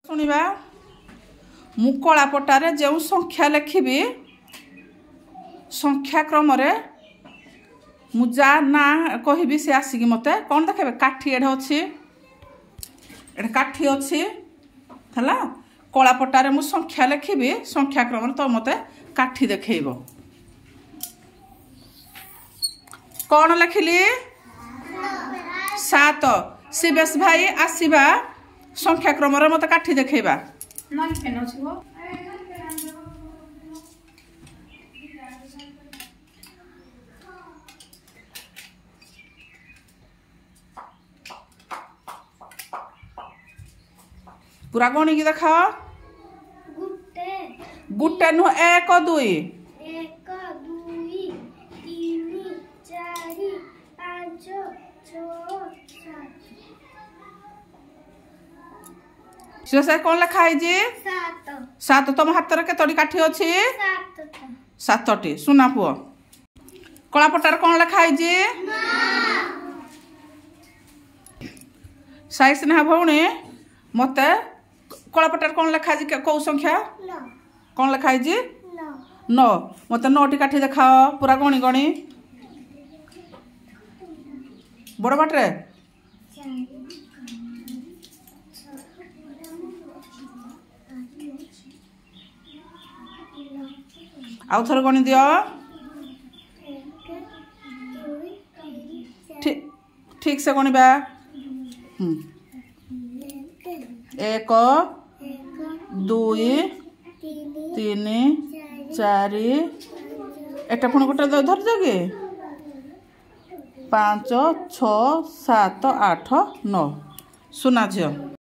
शुणा मु कलापटारे जो संख्या लिखी संख्या क्रम मुझा ना कहबी से आसिक मत कौन देखे काठी एडे अच्छी एडे काठी अच्छी है कलापटारे मु संख्या लिखी संख्या क्रम तो मत काठी देखब कौन लिखिली 7 शिवेश भाई आसवा संख्या क्रम मत काठी देखा पूरा गणिकी देख गुटे नुह 1 2 से कौन लिखाई 7 तुम हाथ में केतोटी काठी अच्छी 7टी सुना पुओ कलापटार कौन लिखाई साई स्नेहा भौणी मत कलापटार कौन लिखाई कौ संख्या कौन लिखाई 9 मत 9टी काठी देखाओ पूरा गणी गणी बड़ बाटे आउ थर गणी दियो ठीक से गणिबा 1 2 3 4 एटा पुणी गोटे धरज कि 5 6 7 8 9 सुना झील